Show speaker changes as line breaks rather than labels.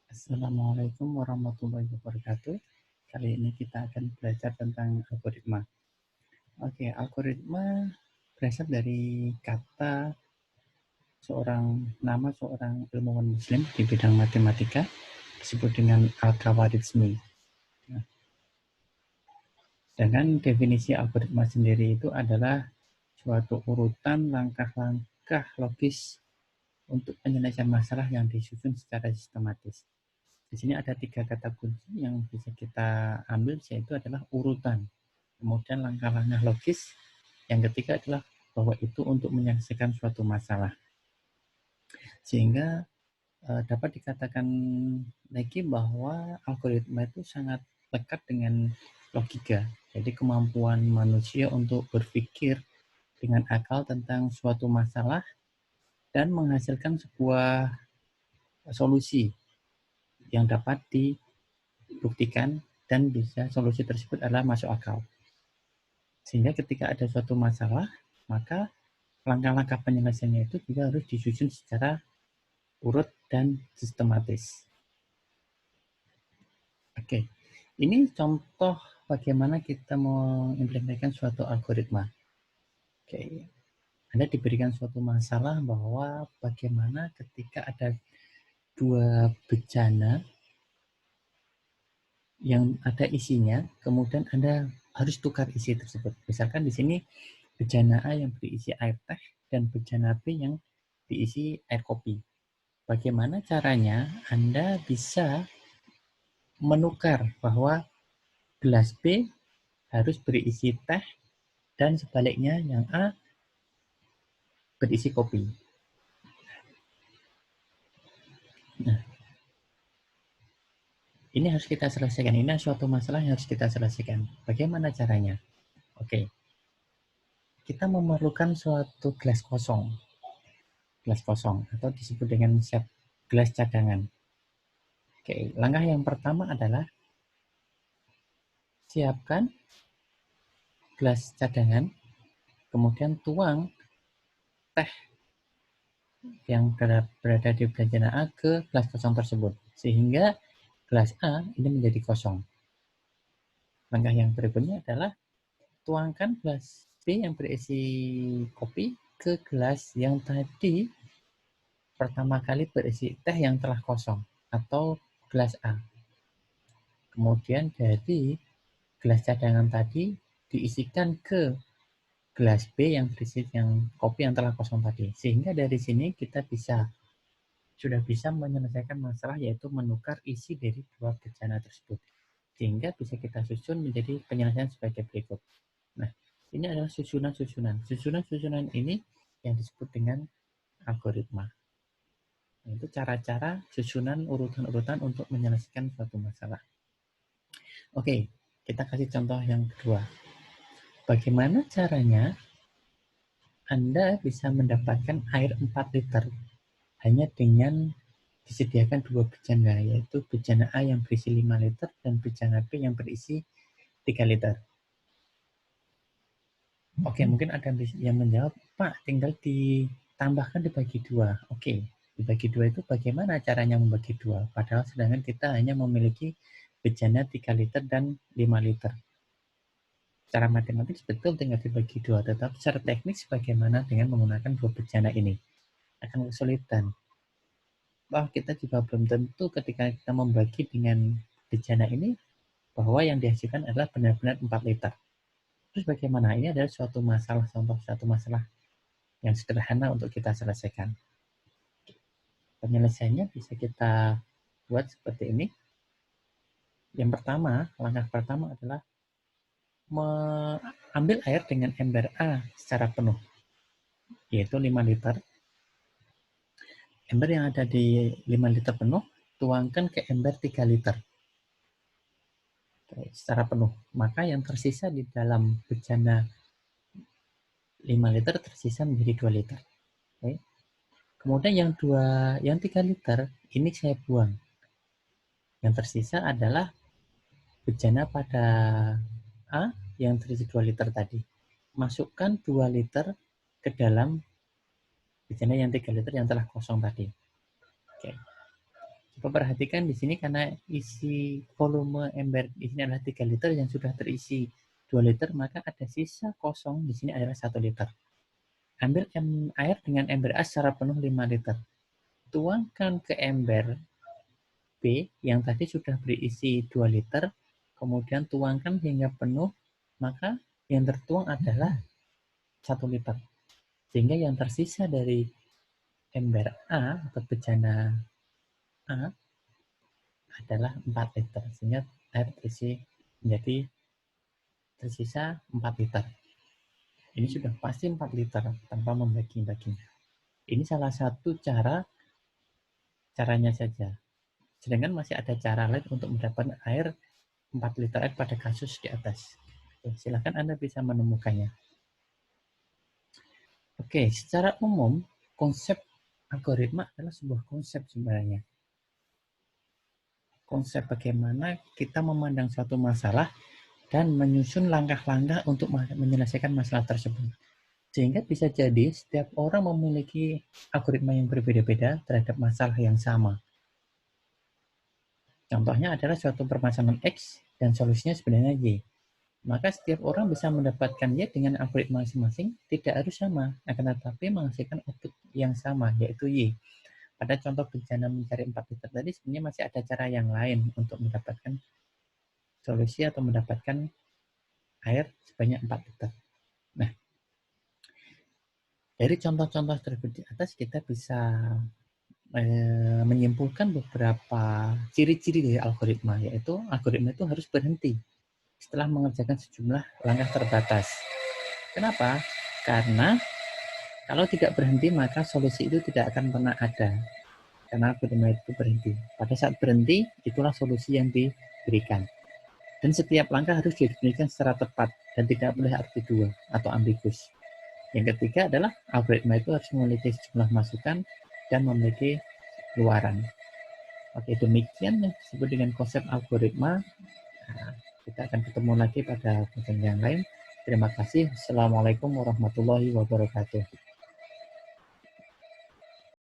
Assalamualaikum warahmatullahi wabarakatuh. Kali ini kita akan belajar tentang algoritma. Oke, algoritma berasal dari kata seorang ilmuwan muslim di bidang matematika disebut dengan Al-Khawarizmi. Nah, dengan definisi algoritma sendiri itu adalah suatu urutan langkah-langkah logis untuk penyelesaian masalah yang disusun secara sistematis. Di sini ada 3 kata kunci yang bisa kita ambil, yaitu adalah urutan, kemudian langkah-langkah logis, yang ketiga adalah bahwa itu untuk menyelesaikan suatu masalah. Sehingga dapat dikatakan lagi bahwa algoritma itu sangat lekat dengan logika. Jadi kemampuan manusia untuk berpikir dengan akal tentang suatu masalah dan menghasilkan sebuah solusi yang dapat dibuktikan dan bisa solusi tersebut adalah masuk akal. Sehingga ketika ada suatu masalah, maka langkah-langkah penyelesaiannya itu juga harus disusun secara urut dan sistematis. Oke, ini contoh bagaimana kita mengimplementasikan suatu algoritma. Oke, Anda diberikan suatu masalah bahwa bagaimana ketika ada dua bejana yang ada isinya, kemudian Anda harus tukar isi tersebut. Misalkan di sini bejana A yang berisi air teh dan bejana B yang diisi air kopi. Bagaimana caranya Anda bisa menukar bahwa gelas B harus berisi teh dan sebaliknya yang A berisi kopi. Nah, ini harus kita selesaikan. Ini suatu masalah yang harus kita selesaikan. Bagaimana caranya? Oke, kita memerlukan suatu gelas kosong atau disebut dengan set gelas cadangan. Oke, langkah yang pertama adalah siapkan gelas cadangan, kemudian tuang teh yang berada di bejana A ke gelas kosong tersebut, sehingga gelas A ini menjadi kosong. Langkah yang berikutnya adalah tuangkan gelas B yang berisi kopi ke gelas yang tadi pertama kali berisi teh yang telah kosong atau gelas A. Kemudian dari gelas cadangan tadi diisikan ke gelas B yang berisi yang kopi yang telah kosong tadi. Sehingga dari sini kita sudah bisa menyelesaikan masalah, yaitu menukar isi dari dua bejana tersebut. Sehingga bisa kita susun menjadi penyelesaian sebagai berikut. Nah, ini adalah susunan-susunan. Susunan-susunan ini yang disebut dengan algoritma. Nah, itu cara-cara susunan urutan-urutan untuk menyelesaikan suatu masalah. Oke, kita kasih contoh yang kedua. Bagaimana caranya Anda bisa mendapatkan air 4 liter hanya dengan disediakan dua bejana, yaitu bejana A yang berisi 5 liter dan bejana B yang berisi 3 liter. Oke, mungkin ada yang menjawab, Pak, tinggal ditambahkan dibagi dua. Oke, dibagi dua itu bagaimana caranya membagi dua? Padahal sedangkan kita hanya memiliki bejana 3 liter dan 5 liter. Secara matematis betul tinggal dibagi dua, tetapi secara teknis bagaimana dengan menggunakan dua bejana ini? Akan kesulitan. Kita juga belum tentu ketika kita membagi dengan bejana ini bahwa yang dihasilkan adalah benar-benar 4 liter. Terus bagaimana? Ini adalah suatu masalah yang sederhana untuk kita selesaikan. Penyelesaiannya bisa kita buat seperti ini. Yang pertama, langkah pertama adalah mengambil air dengan ember A secara penuh, yaitu 5 liter. Ember yang ada di 5 liter penuh, tuangkan ke ember 3 liter secara penuh. Maka yang tersisa di dalam bejana 5 liter tersisa menjadi 2 liter. Oke. Kemudian yang 3 liter ini saya buang. Yang tersisa adalah bejana pada A yang terisi 2 liter tadi. Masukkan 2 liter ke dalam bejana yang 3 liter yang telah kosong tadi. Oke. Perhatikan di sini karena isi volume ember di sini adalah 3 liter yang sudah terisi 2 liter, maka ada sisa kosong di sini adalah 1 liter. Ambil air dengan ember A secara penuh 5 liter. Tuangkan ke ember B yang tadi sudah berisi 2 liter, kemudian tuangkan hingga penuh, maka yang tertuang adalah 1 liter. Sehingga yang tersisa dari ember A atau bejana A adalah 4 liter. Sehingga air terisi menjadi tersisa 4 liter. Ini sudah pasti 4 liter tanpa membagi-baginya. Ini salah satu caranya saja. Sedangkan masih ada cara lain untuk mendapatkan air 4 liter air pada kasus di atas. Silakan Anda bisa menemukannya. Oke, secara umum konsep algoritma adalah sebuah konsep sebenarnya. Konsep bagaimana kita memandang suatu masalah dan menyusun langkah-langkah untuk menyelesaikan masalah tersebut. Sehingga bisa jadi setiap orang memiliki algoritma yang berbeda-beda terhadap masalah yang sama. Contohnya adalah suatu permasalahan X dan solusinya sebenarnya Y. Maka setiap orang bisa mendapatkan Y dengan algoritma masing-masing, tidak harus sama, akan tetapi menghasilkan output yang sama, yaitu Y. Pada contoh bencana mencari 4 liter tadi, sebenarnya masih ada cara yang lain untuk mendapatkan solusi atau mendapatkan air sebanyak 4 liter. Nah, dari contoh-contoh tersebut di atas, kita bisa menyimpulkan beberapa ciri-ciri dari algoritma, yaitu algoritma itu harus berhenti setelah mengerjakan sejumlah langkah terbatas. Kenapa? Karena kalau tidak berhenti, maka solusi itu tidak akan pernah ada. Karena algoritma itu berhenti. Pada saat berhenti, itulah solusi yang diberikan. Dan setiap langkah harus diberikan secara tepat dan tidak boleh arti dua atau ambigus. Yang ketiga adalah algoritma itu harus memiliki sejumlah masukan dan memiliki luaran. Oke, demikian yang disebut dengan konsep algoritma. Nah, kita akan ketemu lagi pada konten yang lain. Terima kasih. Assalamualaikum warahmatullahi wabarakatuh.